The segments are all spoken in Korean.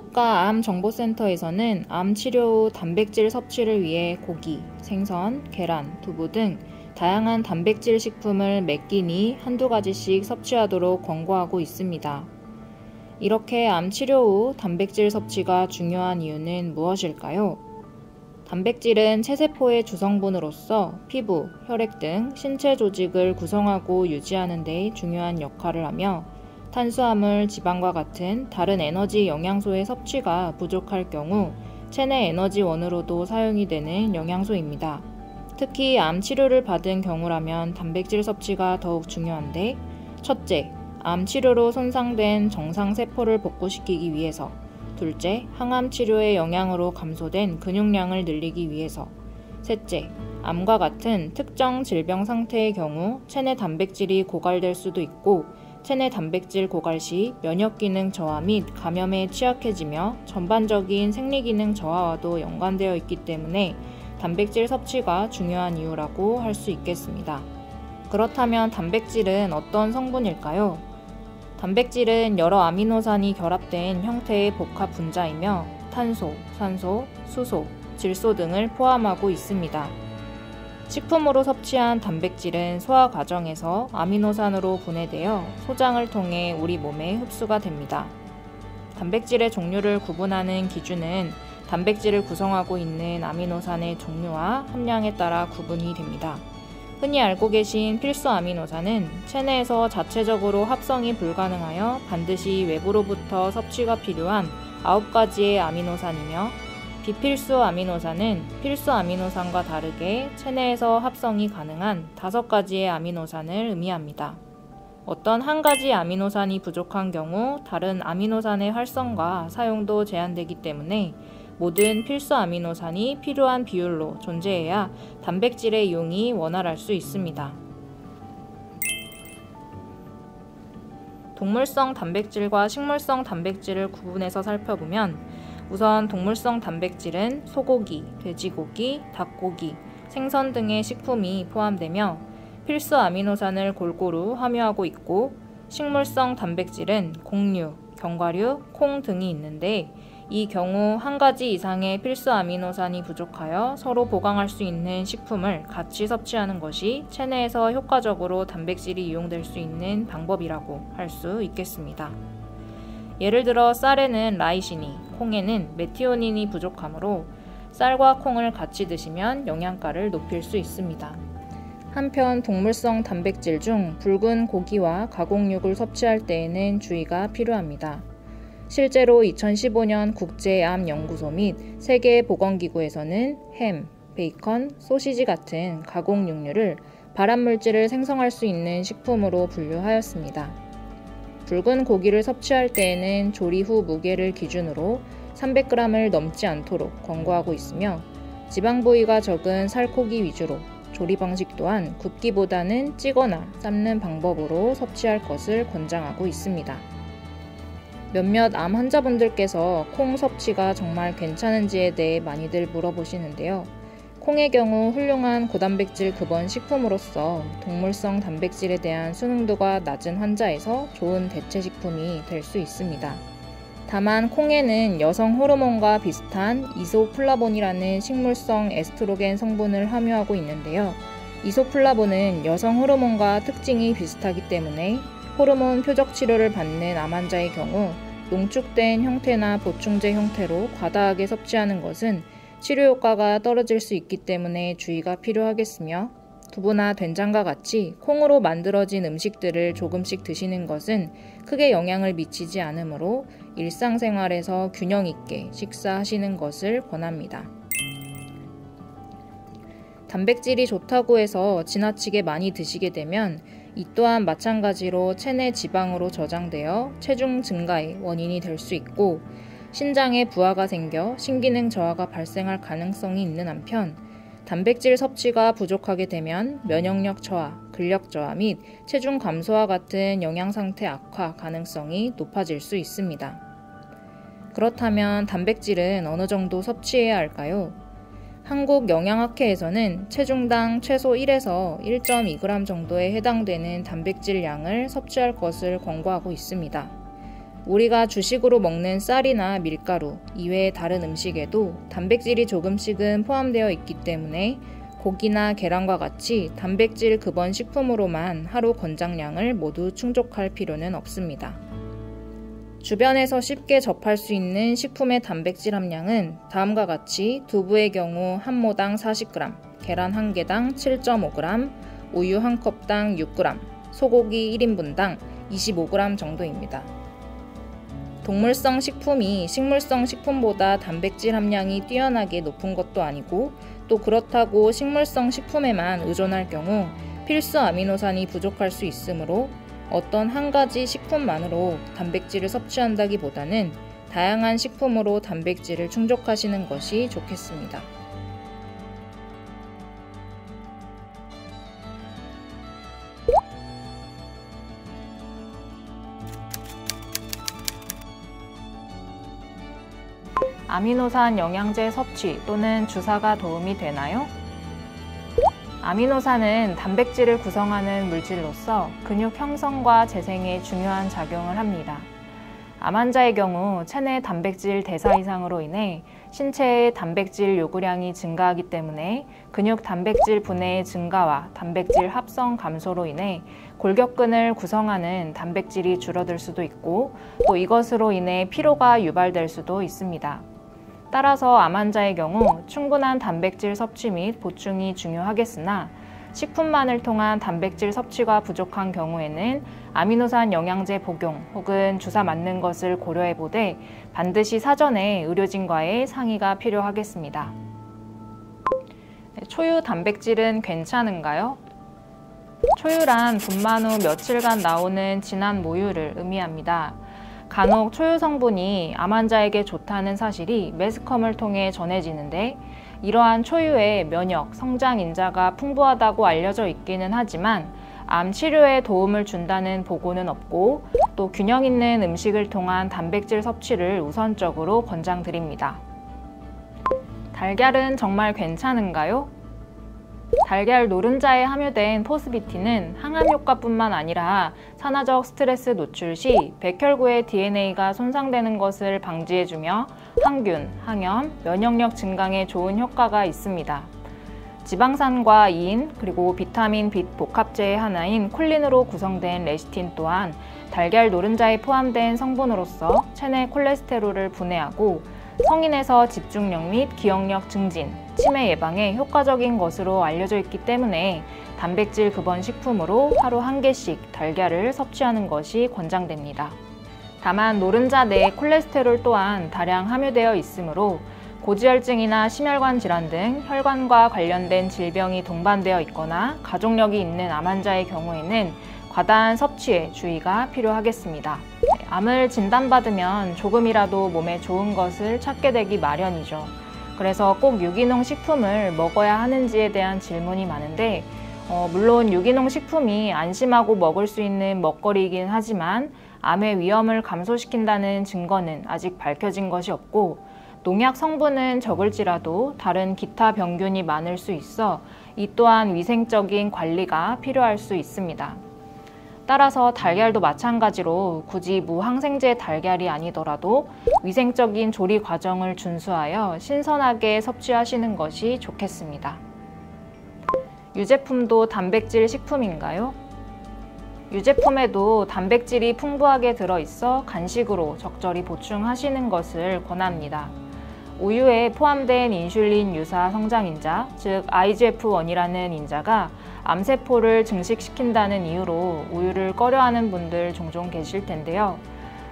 국가암정보센터에서는 암 치료 후 단백질 섭취를 위해 고기, 생선, 계란, 두부 등 다양한 단백질 식품을 매 끼니 한두 가지씩 섭취하도록 권고하고 있습니다. 이렇게 암 치료 후 단백질 섭취가 중요한 이유는 무엇일까요? 단백질은 체세포의 주성분으로서 피부, 혈액 등 신체 조직을 구성하고 유지하는 데 중요한 역할을 하며 탄수화물, 지방과 같은 다른 에너지 영양소의 섭취가 부족할 경우 체내 에너지원으로도 사용이 되는 영양소입니다. 특히 암 치료를 받은 경우라면 단백질 섭취가 더욱 중요한데, 첫째, 암 치료로 손상된 정상 세포를 복구시키기 위해서, 둘째, 항암 치료의 영향으로 감소된 근육량을 늘리기 위해서, 셋째, 암과 같은 특정 질병 상태의 경우 체내 단백질이 고갈될 수도 있고, 체내 단백질 고갈 시 면역기능 저하 및 감염에 취약해지며 전반적인 생리기능 저하와도 연관되어 있기 때문에 단백질 섭취가 중요한 이유라고 할 수 있겠습니다. 그렇다면 단백질은 어떤 성분일까요? 단백질은 여러 아미노산이 결합된 형태의 복합 분자이며 탄소, 산소, 수소, 질소 등을 포함하고 있습니다. 식품으로 섭취한 단백질은 소화 과정에서 아미노산으로 분해되어 소장을 통해 우리 몸에 흡수가 됩니다. 단백질의 종류를 구분하는 기준은 단백질을 구성하고 있는 아미노산의 종류와 함량에 따라 구분이 됩니다. 흔히 알고 계신 필수 아미노산은 체내에서 자체적으로 합성이 불가능하여 반드시 외부로부터 섭취가 필요한 9가지의 아미노산이며, 비필수 아미노산은 필수 아미노산과 다르게 체내에서 합성이 가능한 5가지의 아미노산을 의미합니다. 어떤 한 가지 아미노산이 부족한 경우 다른 아미노산의 활성과 사용도 제한되기 때문에 모든 필수 아미노산이 필요한 비율로 존재해야 단백질의 이용이 원활할 수 있습니다. 동물성 단백질과 식물성 단백질을 구분해서 살펴보면, 우선 동물성 단백질은 소고기, 돼지고기, 닭고기, 생선 등의 식품이 포함되며 필수 아미노산을 골고루 함유하고 있고, 식물성 단백질은 곡류, 견과류, 콩 등이 있는데, 이 경우 한 가지 이상의 필수 아미노산이 부족하여 서로 보강할 수 있는 식품을 같이 섭취하는 것이 체내에서 효과적으로 단백질이 이용될 수 있는 방법이라고 할 수 있겠습니다. 예를 들어 쌀에는 라이신이, 콩에는 메티오닌이 부족하므로 쌀과 콩을 같이 드시면 영양가를 높일 수 있습니다. 한편 동물성 단백질 중 붉은 고기와 가공육을 섭취할 때에는 주의가 필요합니다. 실제로 2015년 국제암연구소 및 세계보건기구에서는 햄, 베이컨, 소시지 같은 가공육류를 발암물질을 생성할 수 있는 식품으로 분류하였습니다. 붉은 고기를 섭취할 때에는 조리 후 무게를 기준으로 300g을 넘지 않도록 권고하고 있으며, 지방 부위가 적은 살코기 위주로, 조리 방식 또한 굽기보다는 찌거나 삶는 방법으로 섭취할 것을 권장하고 있습니다. 몇몇 암 환자분들께서 콩 섭취가 정말 괜찮은지에 대해 많이들 물어보시는데요. 콩의 경우 훌륭한 고단백질 급원 식품으로서 동물성 단백질에 대한 순응도가 낮은 환자에서 좋은 대체 식품이 될 수 있습니다. 다만 콩에는 여성 호르몬과 비슷한 이소플라본이라는 식물성 에스트로겐 성분을 함유하고 있는데요. 이소플라본은 여성 호르몬과 특징이 비슷하기 때문에 호르몬 표적 치료를 받는 암 환자의 경우 농축된 형태나 보충제 형태로 과다하게 섭취하는 것은 치료 효과가 떨어질 수 있기 때문에 주의가 필요하겠으며, 두부나 된장과 같이 콩으로 만들어진 음식들을 조금씩 드시는 것은 크게 영향을 미치지 않으므로 일상생활에서 균형 있게 식사하시는 것을 권합니다. 단백질이 좋다고 해서 지나치게 많이 드시게 되면 이 또한 마찬가지로 체내 지방으로 저장되어 체중 증가의 원인이 될 수 있고, 신장에 부하가 생겨 신기능 저하가 발생할 가능성이 있는 한편, 단백질 섭취가 부족하게 되면 면역력 저하, 근력 저하 및 체중 감소와 같은 영양 상태 악화 가능성이 높아질 수 있습니다. 그렇다면 단백질은 어느 정도 섭취해야 할까요? 한국영양학회에서는 체중당 최소 1에서 1.2g 정도에 해당되는 단백질 양을 섭취할 것을 권고하고 있습니다. 우리가 주식으로 먹는 쌀이나 밀가루 이외의 다른 음식에도 단백질이 조금씩은 포함되어 있기 때문에 고기나 계란과 같이 단백질 급원 식품으로만 하루 권장량을 모두 충족할 필요는 없습니다. 주변에서 쉽게 접할 수 있는 식품의 단백질 함량은 다음과 같이 두부의 경우 한 모당 40g, 계란 1개당 7.5g, 우유 1컵당 6g, 소고기 1인분당 25g 정도입니다. 동물성 식품이 식물성 식품보다 단백질 함량이 뛰어나게 높은 것도 아니고 또 그렇다고 식물성 식품에만 의존할 경우 필수 아미노산이 부족할 수 있으므로 어떤 한 가지 식품만으로 단백질을 섭취한다기보다는 다양한 식품으로 단백질을 충족하시는 것이 좋겠습니다. 아미노산 영양제 섭취 또는 주사가 도움이 되나요? 아미노산은 단백질을 구성하는 물질로서 근육 형성과 재생에 중요한 작용을 합니다. 암 환자의 경우 체내 단백질 대사 이상으로 인해 신체의 단백질 요구량이 증가하기 때문에 근육 단백질 분해의 증가와 단백질 합성 감소로 인해 골격근을 구성하는 단백질이 줄어들 수도 있고 또 이것으로 인해 피로가 유발될 수도 있습니다. 따라서 암 환자의 경우 충분한 단백질 섭취 및 보충이 중요하겠으나 식품만을 통한 단백질 섭취가 부족한 경우에는 아미노산 영양제 복용 혹은 주사 맞는 것을 고려해보되 반드시 사전에 의료진과의 상의가 필요하겠습니다. 초유 단백질은 괜찮은가요? 초유란 분만 후 며칠간 나오는 진한 모유를 의미합니다. 간혹 초유 성분이 암 환자에게 좋다는 사실이 매스컴을 통해 전해지는데 이러한 초유의 면역, 성장 인자가 풍부하다고 알려져 있기는 하지만 암 치료에 도움을 준다는 보고는 없고 또 균형 있는 음식을 통한 단백질 섭취를 우선적으로 권장드립니다. 달걀은 정말 괜찮은가요? 달걀 노른자에 함유된 포스비틴은 항암 효과뿐만 아니라 산화적 스트레스 노출 시 백혈구의 DNA가 손상되는 것을 방지해주며 항균, 항염, 면역력 증강에 좋은 효과가 있습니다. 지방산과 이인 그리고 비타민 빛 복합제의 하나인 콜린으로 구성된 레시틴 또한 달걀 노른자에 포함된 성분으로서 체내 콜레스테롤을 분해하고 성인에서 집중력 및 기억력 증진, 치매 예방에 효과적인 것으로 알려져 있기 때문에 단백질 급원 식품으로 하루 1개씩 달걀을 섭취하는 것이 권장됩니다. 다만 노른자 내에 콜레스테롤 또한 다량 함유되어 있으므로 고지혈증이나 심혈관 질환 등 혈관과 관련된 질병이 동반되어 있거나 가족력이 있는 암 환자의 경우에는 과다한 섭취에 주의가 필요하겠습니다. 암을 진단받으면 조금이라도 몸에 좋은 것을 찾게 되기 마련이죠. 그래서 꼭 유기농 식품을 먹어야 하는지에 대한 질문이 많은데 물론 유기농 식품이 안심하고 먹을 수 있는 먹거리이긴 하지만 암의 위험을 감소시킨다는 증거는 아직 밝혀진 것이 없고 농약 성분은 적을지라도 다른 기타 병균이 많을 수 있어 이 또한 위생적인 관리가 필요할 수 있습니다. 따라서 달걀도 마찬가지로 굳이 무항생제 달걀이 아니더라도 위생적인 조리 과정을 준수하여 신선하게 섭취하시는 것이 좋겠습니다. 유제품도 단백질 식품인가요? 유제품에도 단백질이 풍부하게 들어있어 간식으로 적절히 보충하시는 것을 권합니다. 우유에 포함된 인슐린 유사 성장인자, 즉 IGF-1이라는 인자가 암세포를 증식시킨다는 이유로 우유를 꺼려하는 분들 종종 계실 텐데요.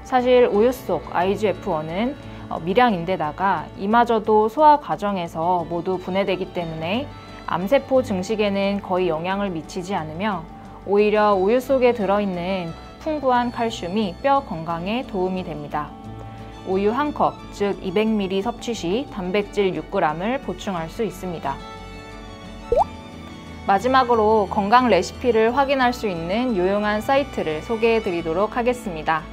사실 우유 속 IGF-1은 미량인데다가 이마저도 소화 과정에서 모두 분해되기 때문에 암세포 증식에는 거의 영향을 미치지 않으며 오히려 우유 속에 들어있는 풍부한 칼슘이 뼈 건강에 도움이 됩니다. 우유 1컵, 즉 200ml 섭취 시 단백질 6g을 보충할 수 있습니다. 마지막으로 건강 레시피를 확인할 수 있는 유용한 사이트를 소개해 드리도록 하겠습니다.